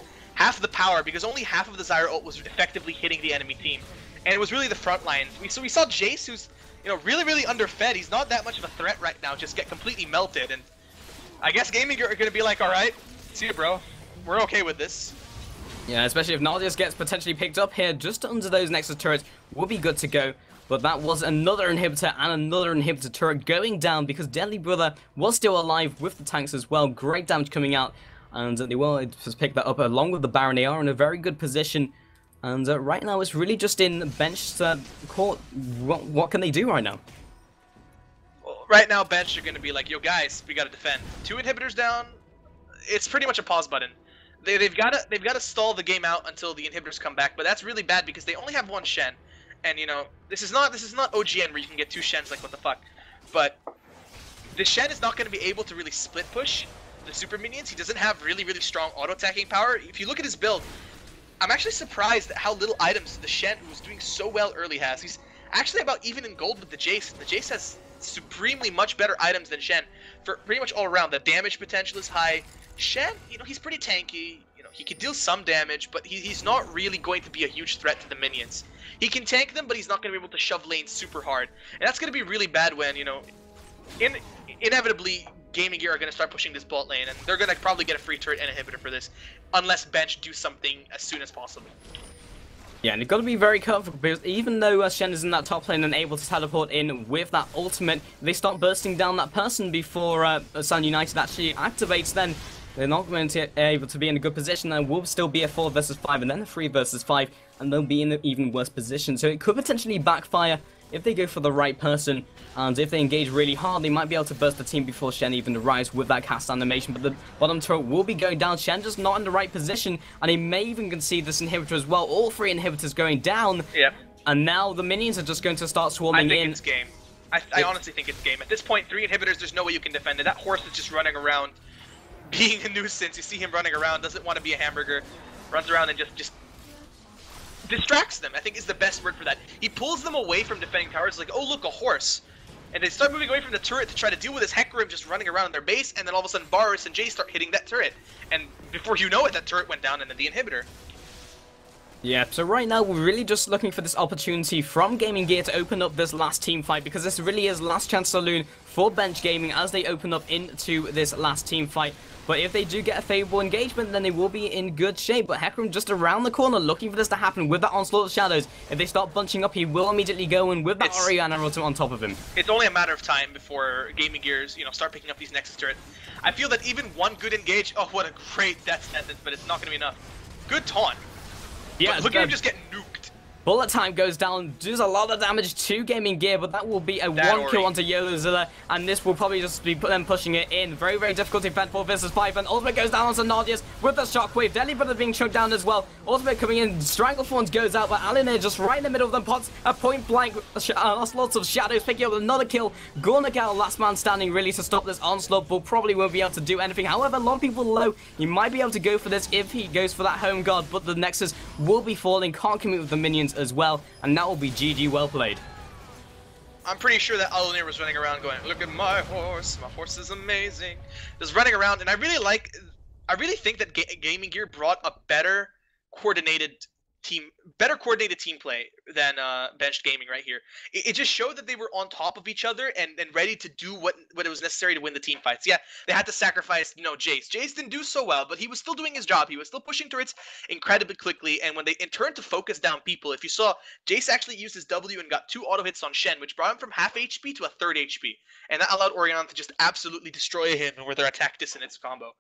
the power, because only half of the Zyra ult was effectively hitting the enemy team, and it was really the front line. So we saw Jace, who's, you know, really underfed. He's not that much of a threat right now, just get completely melted, and I guess GamingGear are gonna be like, all right, see you, bro. We're okay with this. Yeah, especially if Nardius gets potentially picked up here just under those Nexus turrets, will be good to go. But that was another inhibitor and another inhibitor turret going down, because Deadly Brother was still alive with the tanks as well. Great damage coming out, and they will just pick that up along with the Baron. They are in a very good position, and right now it's really just in Bench court. What can they do right now? Well, right now, Bench are going to be like, yo guys, we got to defend. 2 inhibitors down. It's pretty much a pause button. They've got to stall the game out until the inhibitors come back, but that's really bad because they only have 1 Shen. And you know, this is not OGN where you can get 2 Shens, like what the fuck. But the Shen is not going to be able to really split push the super minions. He doesn't have really strong auto attacking power. If you look at his build, I'm actually surprised at how little items the Shen, who was doing so well early, has. He's actually about even in gold with the Jace. The Jace has supremely much better items than Shen for pretty much all around. The damage potential is high. Shen, you know, he's pretty tanky. You know, he can deal some damage, but he's not really going to be a huge threat to the minions. He can tank them, but he's not going to be able to shove lanes super hard. And that's going to be really bad when, you know, inevitably GamingGear are going to start pushing this bot lane, and they're going to probably get a free turret and inhibitor for this, unless Bench do something as soon as possible. Yeah, and you've got to be very careful, because even though Shen is in that top lane and able to teleport in with that ultimate, they start bursting down that person before Sun United actually activates, then they're not going to be able to be in a good position. There will still be a 4 versus 5 and then a 3 versus 5, and they'll be in an even worse position. So it could potentially backfire if they go for the right person, and if they engage really hard, they might be able to burst the team before Shen even arrives with that cast animation. But the bottom turret will be going down. Shen just not in the right position, and he may even concede this inhibitor as well. All 3 inhibitors going down. Yeah. And now the minions are just going to start swarming in. I think it's game. I honestly think it's game. At this point, 3 inhibitors, there's no way you can defend it. That horse is just running around, being a nuisance. You see him running around, doesn't want to be a hamburger, runs around and just distracts them, I think is the best word for that. He pulls them away from defending towers, like, oh look, a horse. And they start moving away from the turret to try to deal with this Hecarim just running around in their base, and then all of a sudden Varus and Jay start hitting that turret. And before you know it, that turret went down and then the inhibitor. Yeah, so right now we're really just looking for this opportunity from GamingGear to open up this last team fight, because this really is last chance saloon for Bench Gaming as they open up into this last team fight. But if they do get a favorable engagement, then they will be in good shape. But Hecarim just around the corner looking for this to happen with that Onslaught of Shadows. If they start bunching up, he will immediately go in with that Orianna ultimate on top of him. It's only a matter of time before GamingGears, start picking up these Nexus turrets. I feel that even one good engage, oh, what a great death sentence, but it's not going to be enough. Good taunt. Yeah, but look at him just get nuked. Bullet time goes down, does a lot of damage to GamingGear, but that will be a 1 kill onto YoloZilla, and this will probably just be them pushing it in. Very, very difficult to defend 4 versus 5, and ultimate goes down onto Nardius with the shockwave. Deadly Brother being choked down as well. Ultimate coming in, Stranglethorns goes out, but Alinir just right in the middle of them pots a point blank lots of shadows, picking up another kill. Gornagal, last man standing really to stop this onslaught, but probably won't be able to do anything. However, a lot of people low, he might be able to go for this if he goes for that home guard, but the Nexus will be falling, can't commit with the minions as well, and that will be GG well played. I'm pretty sure that Alinir was running around going, look at my horse is amazing. Just running around, and I really think that GamingGear brought a better coordinated team play than Benched Gaming right here. It just showed that they were on top of each other and ready to do what it was necessary to win the team fights. Yeah, they had to sacrifice, Jace. Jace didn't do so well, but he was still doing his job. He was still pushing turrets incredibly quickly, and when they in turn to focus down people, if you saw, Jace actually used his W and got 2 auto hits on Shen, which brought him from half HP to a third HP, and that allowed Orianna to just absolutely destroy him with their attack dissonance combo.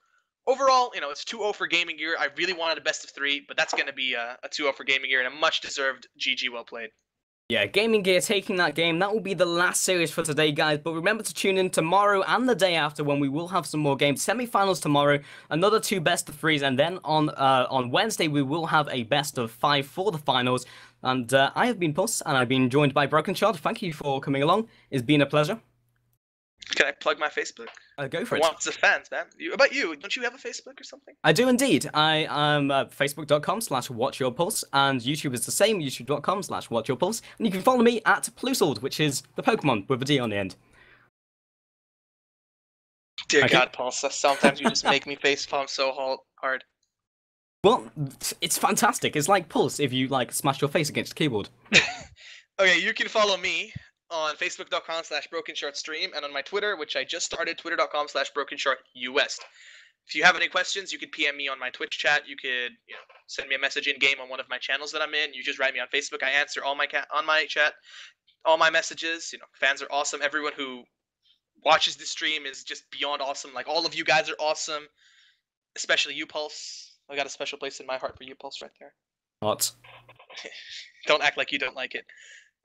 Overall, it's 2-0 for GamingGear. I really wanted a best of 3, but that's going to be a 2-0 for GamingGear and a much-deserved GG well played. Yeah, GamingGear taking that game. That will be the last series for today, guys. But remember to tune in tomorrow and the day after when we will have some more games. Semi-finals tomorrow, another 2 best of 3s, and then on Wednesday we will have a best of 5 for the finals. And I have been Puss, and I've been joined by Broken Shard. Thank you for coming along. It's been a pleasure. Can I plug my Facebook? Go for it. Lots of fans, man. About you, don't you have a Facebook or something? I do indeed. I am facebook.com/watchyourpulse, and YouTube is the same, youtube.com/watchyourpulse, and you can follow me at Plusord, which is the Pokemon with a D on the end. Dear God, Pulse, sometimes you just make me facepalm so hard. Well, it's fantastic. It's like Pulse if you smash your face against the keyboard. Okay, you can follow me on facebook.com/brokenshortstream and on my Twitter, which I just started, twitter.com/brokenshortus. If you have any questions, you could PM me on my Twitch chat. You could send me a message in game on one of my channels that I'm in. You just write me on Facebook. I answer all on my chat, all my messages. Fans are awesome. Everyone who watches this stream is just beyond awesome. Like, all of you guys are awesome, especially you, Pulse. I got a special place in my heart for you, Pulse, right there. What? Don't act like you don't like it.